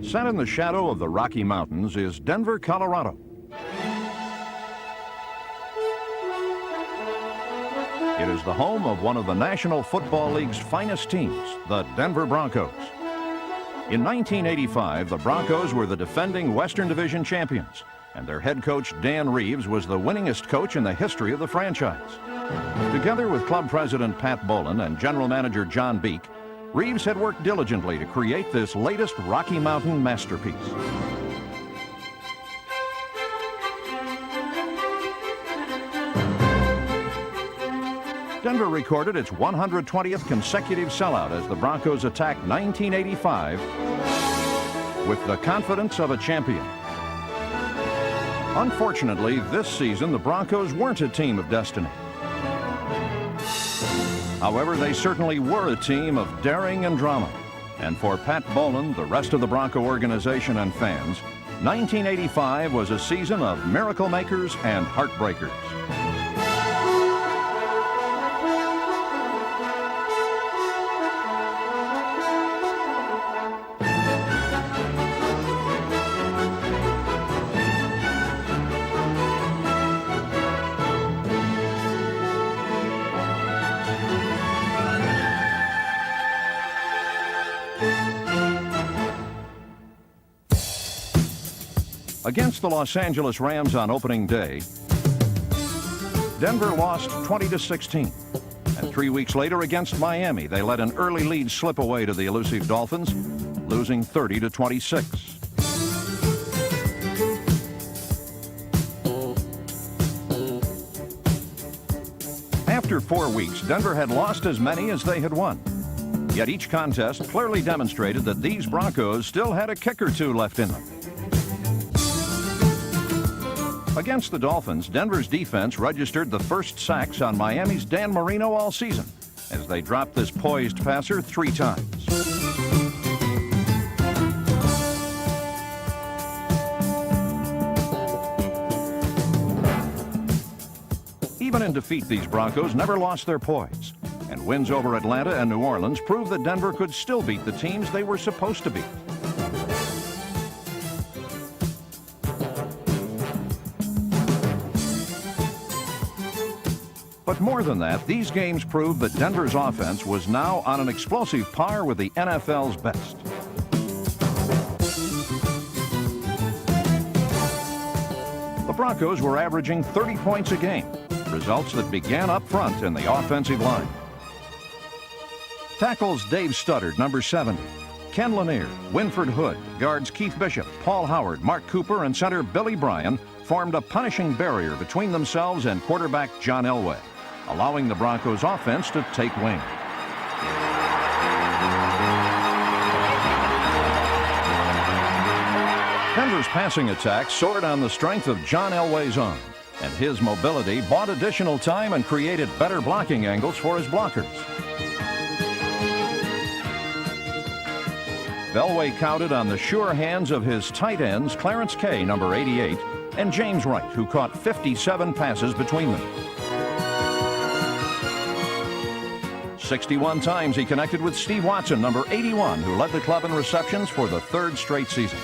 Set in the shadow of the Rocky Mountains is Denver, Colorado. It is the home of one of the National Football League's finest teams, the Denver Broncos. In 1985, the Broncos were the defending Western Division champions, and their head coach, Dan Reeves, was the winningest coach in the history of the franchise. Together with club president Pat Bowlen and general manager John Beek, Reeves had worked diligently to create this latest Rocky Mountain masterpiece. Denver recorded its 120th consecutive sellout as the Broncos attacked 1985 with the confidence of a champion. Unfortunately, this season, the Broncos weren't a team of destiny. However, they certainly were a team of daring and drama. And for Pat Bowlen, the rest of the Bronco organization and fans, 1985 was a season of miracle makers and heartbreakers. Against the Los Angeles Rams on opening day, Denver lost 20-16. And 3 weeks later against Miami, they let an early lead slip away to the elusive Dolphins, losing 30-26. After 4 weeks, Denver had lost as many as they had won. Yet each contest clearly demonstrated that these Broncos still had a kick or two left in them. Against the Dolphins, Denver's defense registered the first sacks on Miami's Dan Marino all season as they dropped this poised passer 3 times. Even in defeat, these Broncos never lost their poise, and wins over Atlanta and New Orleans proved that Denver could still beat the teams they were supposed to beat. But more than that, these games proved that Denver's offense was now on an explosive par with the NFL's best. The Broncos were averaging 30 points a game, results that began up front in the offensive line. Tackles Dave Studdard, number 70, Ken Lanier, Winford Hood, guards Keith Bishop, Paul Howard, Mark Cooper, and center Billy Bryan formed a punishing barrier between themselves and quarterback John Elway, allowing the Broncos offense to take wing. Denver's passing attack soared on the strength of John Elway's arm, and his mobility bought additional time and created better blocking angles for his blockers. Elway counted on the sure hands of his tight ends Clarence Kay, number 88, and James Wright, who caught 57 passes between them. 61 times he connected with Steve Watson, number 81, who led the club in receptions for the 3rd straight season.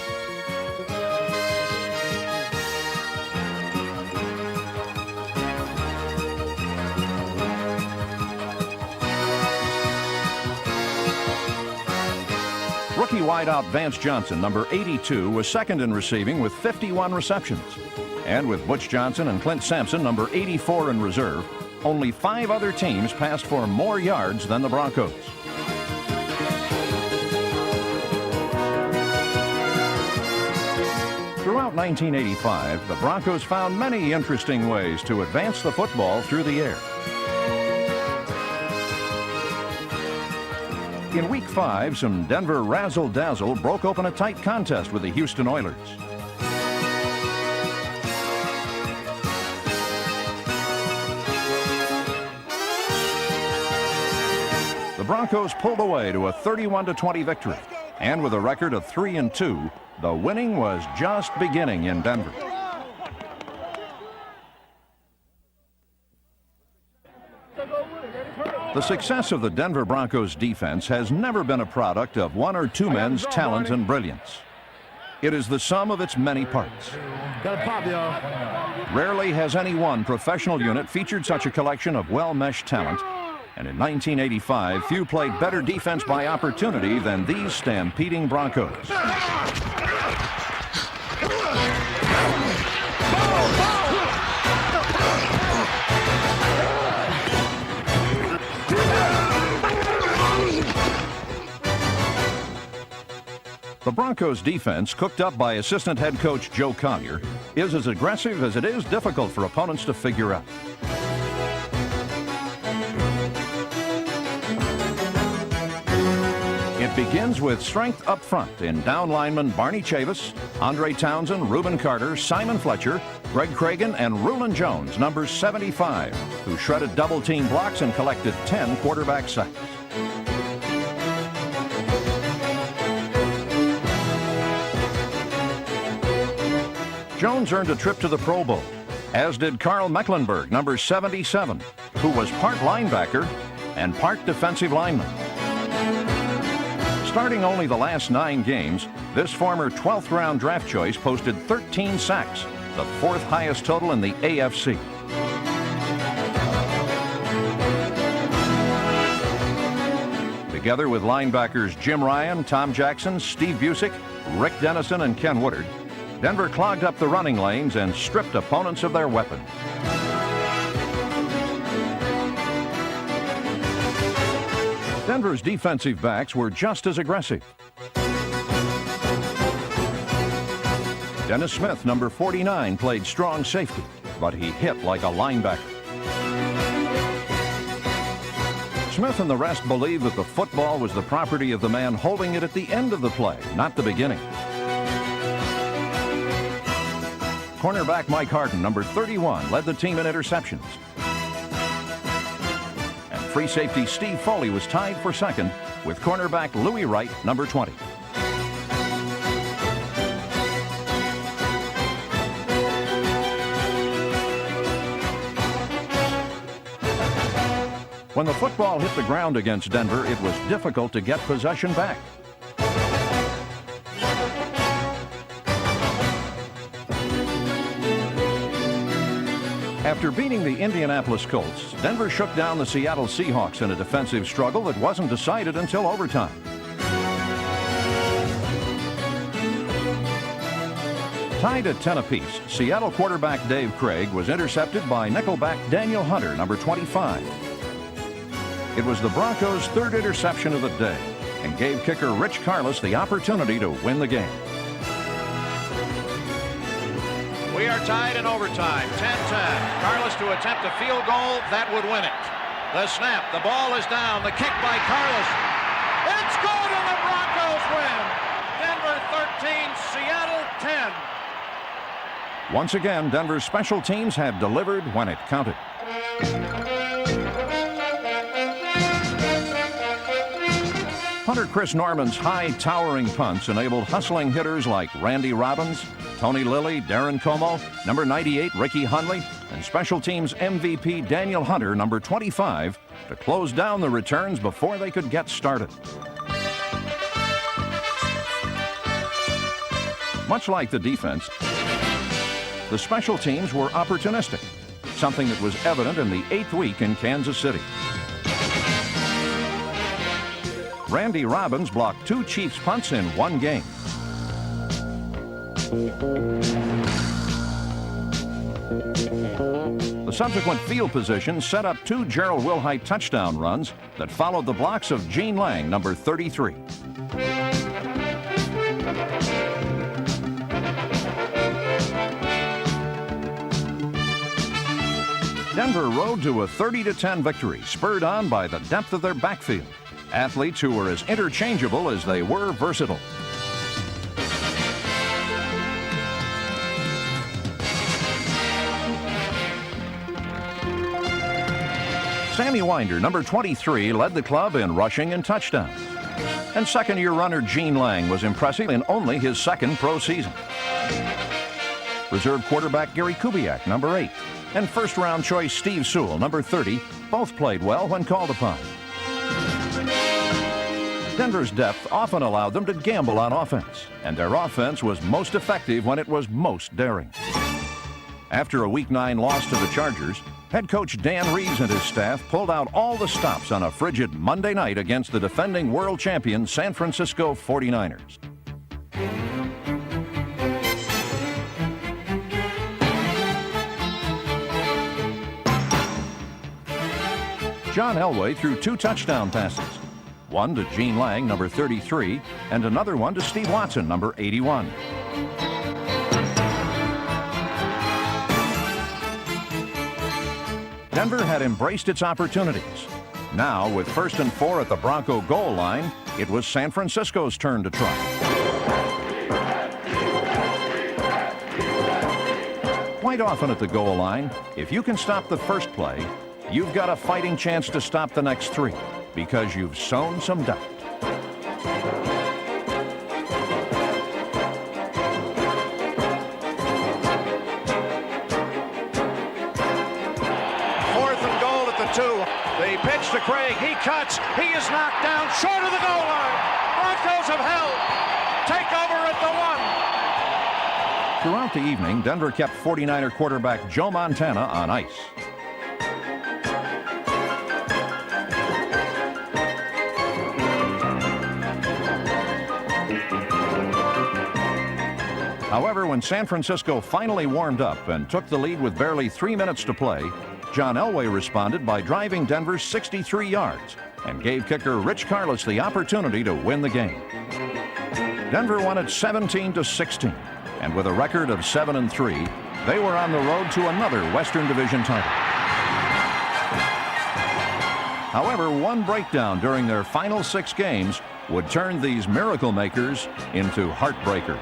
Rookie wideout Vance Johnson, number 82, was second in receiving with 51 receptions. And with Butch Johnson and Clint Sampson, number 84, in reserve, only 5 other teams passed for more yards than the Broncos. Throughout 1985, the Broncos found many interesting ways to advance the football through the air. In Week 5, some Denver razzle-dazzle broke open a tight contest with the Houston Oilers. The Broncos pulled away to a 31-20 victory, and with a record of 3-2, the winning was just beginning in Denver. The success of the Denver Broncos defense has never been a product of one or two men's talent and brilliance. It is the sum of its many parts. Gotta pop, y'all. Rarely has any one professional unit featured such a collection of well-meshed talent. And in 1985, few played better defense by opportunity than these stampeding Broncos. The Broncos' defense, cooked up by assistant head coach Joe Collier, is as aggressive as it is difficult for opponents to figure out. It begins with strength up front in down linemen Barney Chavis, Andre Townsend, Reuben Carter, Simon Fletcher, Greg Cragen, and Rulon Jones, number 75, who shredded double-team blocks and collected 10 quarterback sacks. Jones earned a trip to the Pro Bowl, as did Carl Mecklenburg, number 77, who was part linebacker and part defensive lineman. Starting only the last 9 games, this former 12th-round draft choice posted 13 sacks, the 4th highest total in the AFC. Together with linebackers Jim Ryan, Tom Jackson, Steve Busick, Rick Dennison, and Ken Woodard, Denver clogged up the running lanes and stripped opponents of their weapons. Denver's defensive backs were just as aggressive. Dennis Smith, number 49, played strong safety, but he hit like a linebacker. Smith and the rest believed that the football was the property of the man holding it at the end of the play, not the beginning. Cornerback Mike Harden, number 31, led the team in interceptions. And free safety Steve Foley was tied for second with cornerback Louis Wright, number 20. When the football hit the ground against Denver, it was difficult to get possession back. After beating the Indianapolis Colts, Denver shook down the Seattle Seahawks in a defensive struggle that wasn't decided until overtime. Tied at 10 apiece, Seattle quarterback Dave Craig was intercepted by nickelback Daniel Hunter, number 25. It was the Broncos' 3rd interception of the day and gave kicker Rich Carlos the opportunity to win the game. We are tied in overtime, 10-10. Carlos to attempt a field goal, that would win it. The snap, the ball is down, the kick by Carlos. It's good and the Broncos win. Denver 13, Seattle 10. Once again, Denver's special teams had delivered when it counted. Punter Chris Norman's high, towering punts enabled hustling hitters like Randy Robbins, Tony Lilly, Darren Como, number 98 Ricky Hundley, and special teams MVP Daniel Hunter, number 25, to close down the returns before they could get started. Much like the defense, the special teams were opportunistic, something that was evident in the 8th week in Kansas City. Randy Robbins blocked 2 Chiefs punts in 1 game. The subsequent field position set up 2 Gerald Wilhite touchdown runs that followed the blocks of Gene Lang, number 33. Denver rode to a 30-10 victory, spurred on by the depth of their backfield. Athletes who were as interchangeable as they were versatile. Sammy Winder, number 23, led the club in rushing and touchdowns. And second-year runner Gene Lang was impressive in only his 2nd pro season. Reserve quarterback Gary Kubiak, number 8, and first-round choice Steve Sewell, number 30, both played well when called upon. Denver's depth often allowed them to gamble on offense, and their offense was most effective when it was most daring. After a Week 9 loss to the Chargers, head coach Dan Reeves and his staff pulled out all the stops on a frigid Monday night against the defending world champion San Francisco 49ers. John Elway threw 2 touchdown passes, one to Gene Lang, number 33, and another one to Steve Watson, number 81. Denver had embraced its opportunities. Now, with 1st and 4 at the Bronco goal line, it was San Francisco's turn to try. Quite often at the goal line, if you can stop the first play, you've got a fighting chance to stop the next 3 because you've sown some doubt. The pitch to Craig. He cuts. He is knocked down short of the goal line. Broncos have held. Take over at the 1. Throughout the evening, Denver kept 49er quarterback Joe Montana on ice. However, when San Francisco finally warmed up and took the lead with barely 3 minutes to play, John Elway responded by driving Denver 63 yards and gave kicker Rich Carlos the opportunity to win the game. Denver won it 17-16, and with a record of 7-3, they were on the road to another Western Division title. However, one breakdown during their final 6 games would turn these miracle makers into heartbreakers.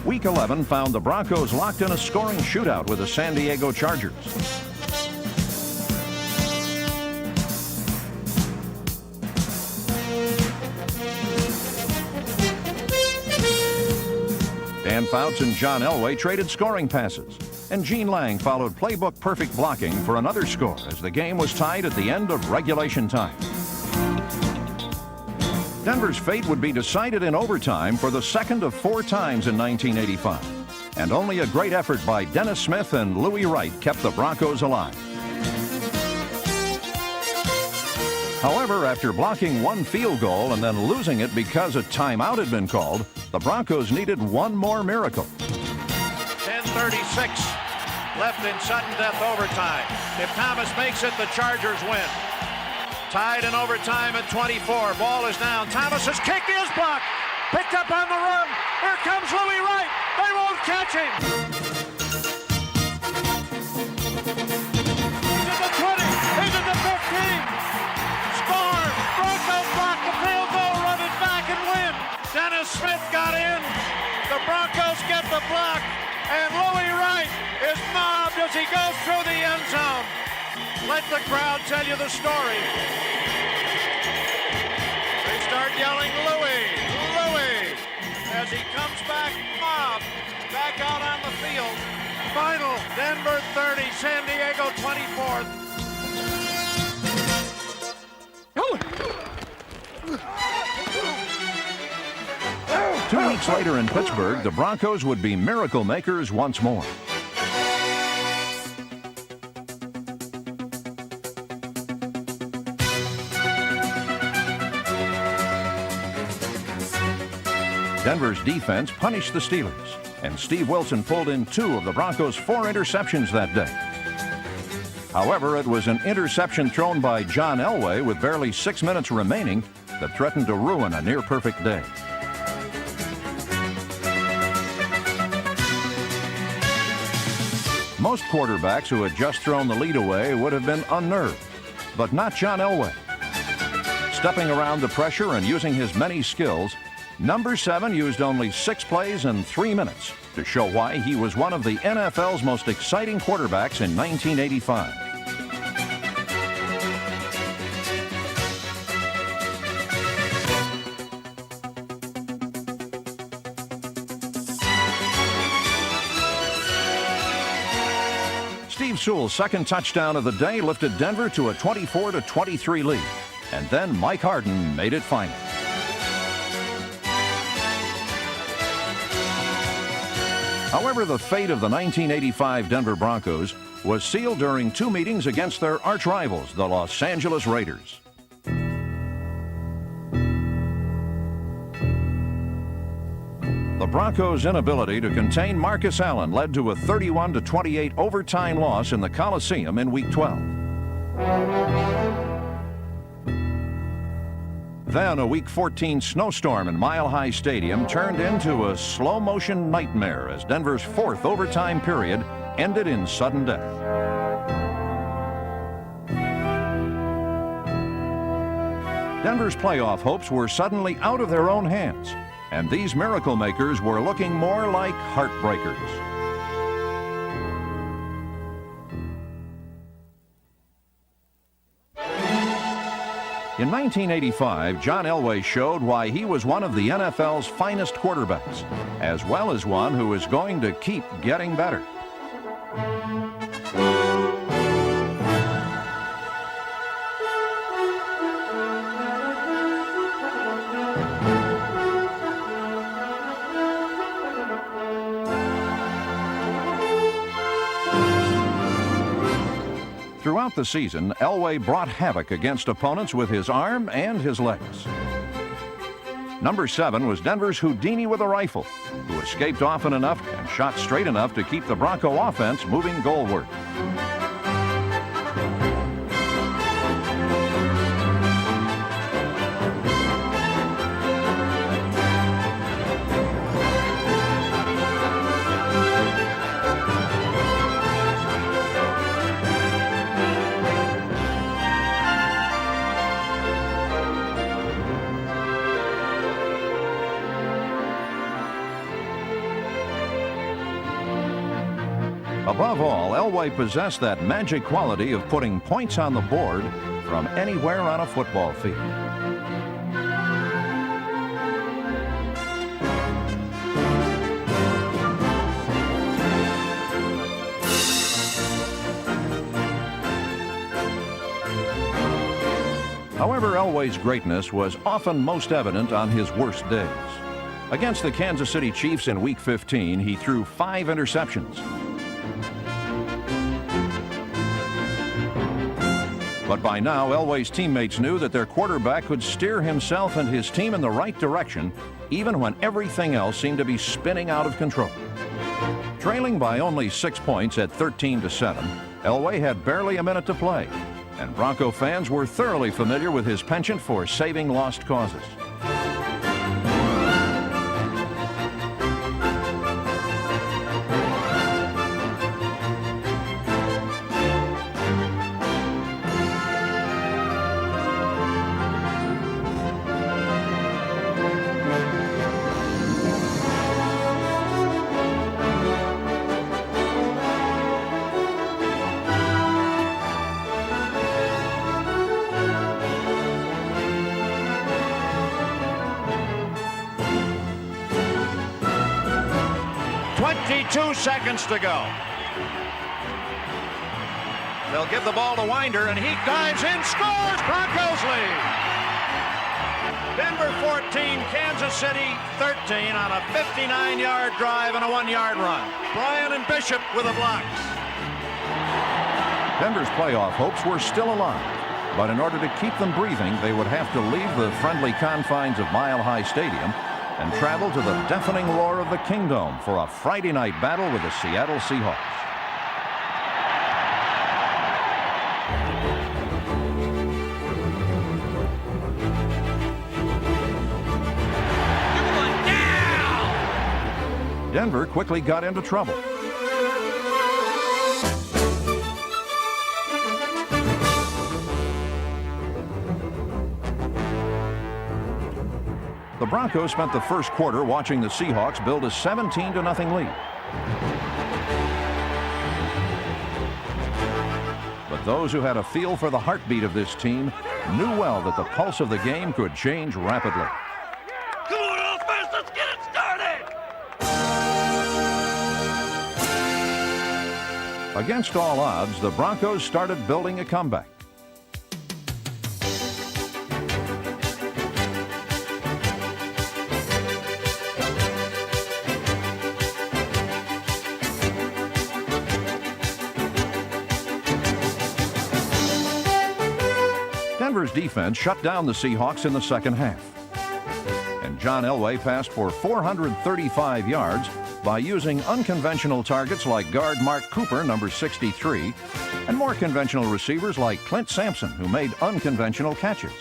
Week 11 found the Broncos locked in a scoring shootout with the San Diego Chargers. Dan Fouts and John Elway traded scoring passes, and Gene Lang followed playbook perfect blocking for another score as the game was tied at the end of regulation time. Denver's fate would be decided in overtime for the second of 4 times in 1985, and only a great effort by Dennis Smith and Louis Wright kept the Broncos alive. However, after blocking 1 field goal and then losing it because a timeout had been called, the Broncos needed one more miracle. 10:36 left in sudden death overtime. If Thomas makes it, the Chargers win. Tied in overtime at 24. Ball is down. Thomas has kicked his block. Picked up on the run. Here comes Louis Wright. They won't catch him. He's at the 20. He's at the 15. Score. Broncos block the field goal, run it back and win. Dennis Smith got in. The Broncos get the block. And Louis Wright is mobbed as he goes through the end zone. Let the crowd tell you the story. They start yelling, Louis, Louis, as he comes back, mobbed, back out on the field. Final, Denver 30, San Diego 24. 2 weeks later in Pittsburgh, the Broncos would be miracle makers once more. Denver's defense punished the Steelers, and Steve Wilson pulled in 2 of the Broncos' 4 interceptions that day. However, it was an interception thrown by John Elway with barely 6 minutes remaining that threatened to ruin a near-perfect day. Most quarterbacks who had just thrown the lead away would have been unnerved, but not John Elway. Stepping around the pressure and using his many skills, number 7 used only 6 plays and 3 minutes to show why he was one of the NFL's most exciting quarterbacks in 1985. Steve Sewell's second touchdown of the day lifted Denver to a 24-23 lead. And then Mike Harden made it final. However, the fate of the 1985 Denver Broncos was sealed during two meetings against their arch rivals, the Los Angeles Raiders. The Broncos' inability to contain Marcus Allen led to a 31-28 overtime loss in the Coliseum in Week 12. Then a Week 14 snowstorm in Mile High Stadium turned into a slow-motion nightmare as Denver's fourth overtime period ended in sudden death. Denver's playoff hopes were suddenly out of their own hands, and these miracle makers were looking more like heartbreakers. In 1985, John Elway showed why he was one of the NFL's finest quarterbacks, as well as one who is going to keep getting better. Throughout the season, Elway brought havoc against opponents with his arm and his legs. Number 7 was Denver's Houdini with a rifle, who escaped often enough and shot straight enough to keep the Bronco offense moving goalward. Above all, Elway possessed that magic quality of putting points on the board from anywhere on a football field. However, Elway's greatness was often most evident on his worst days. Against the Kansas City Chiefs in Week 15, he threw 5 interceptions. But by now, Elway's teammates knew that their quarterback could steer himself and his team in the right direction, even when everything else seemed to be spinning out of control. Trailing by only 6 points at 13-7, Elway had barely a minute to play, and Bronco fans were thoroughly familiar with his penchant for saving lost causes. Seconds to go. They'll give the ball to Winder, and he dives in, scores! Broncos lead. Denver 14, Kansas City 13 on a 59-yard drive and a 1-yard run. Bryan and Bishop with the blocks. Denver's playoff hopes were still alive, but in order to keep them breathing, they would have to leave the friendly confines of Mile High Stadium and travel to the deafening roar of the Kingdome for a Friday night battle with the Seattle Seahawks. Denver quickly got into trouble. The Broncos spent the first quarter watching the Seahawks build a 17-0 lead. But those who had a feel for the heartbeat of this team knew well that the pulse of the game could change rapidly. Come on, offense, let's get it started! Against all odds, the Broncos started building a comeback. Denver's defense shut down the Seahawks in the second half. And John Elway passed for 435 yards by using unconventional targets like guard Mark Cooper, number 63, and more conventional receivers like Clint Sampson, who made unconventional catches.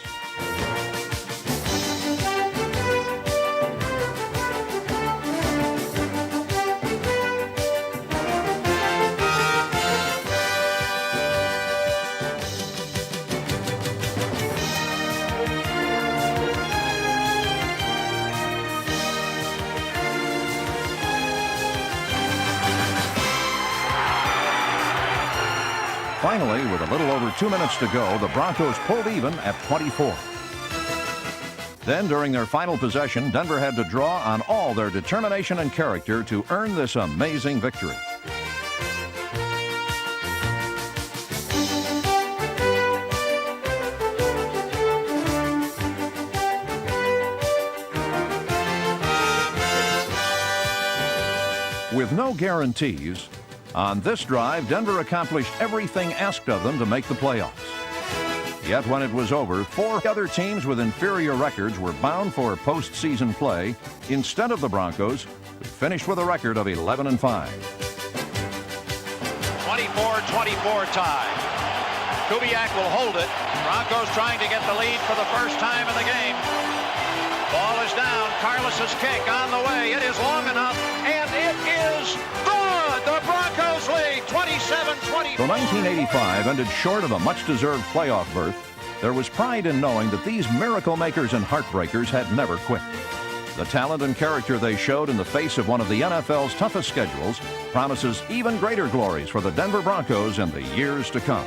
Finally, with a little over 2 minutes to go, the Broncos pulled even at 24. Then, during their final possession, Denver had to draw on all their determination and character to earn this amazing victory. With no guarantees, on this drive, Denver accomplished everything asked of them to make the playoffs. Yet when it was over, 4 other teams with inferior records were bound for postseason play instead of the Broncos, who finished with a record of 11-5. 24-24 tie. Kubiak will hold it. Broncos trying to get the lead for the first time in the game. Ball is down. Carlos's kick on the way. It is long enough, and it is good. The Broncos lead 27-20. Though 1985 ended short of a much-deserved playoff berth, there was pride in knowing that these miracle makers and heartbreakers had never quit. The talent and character they showed in the face of one of the NFL's toughest schedules promises even greater glories for the Denver Broncos in the years to come.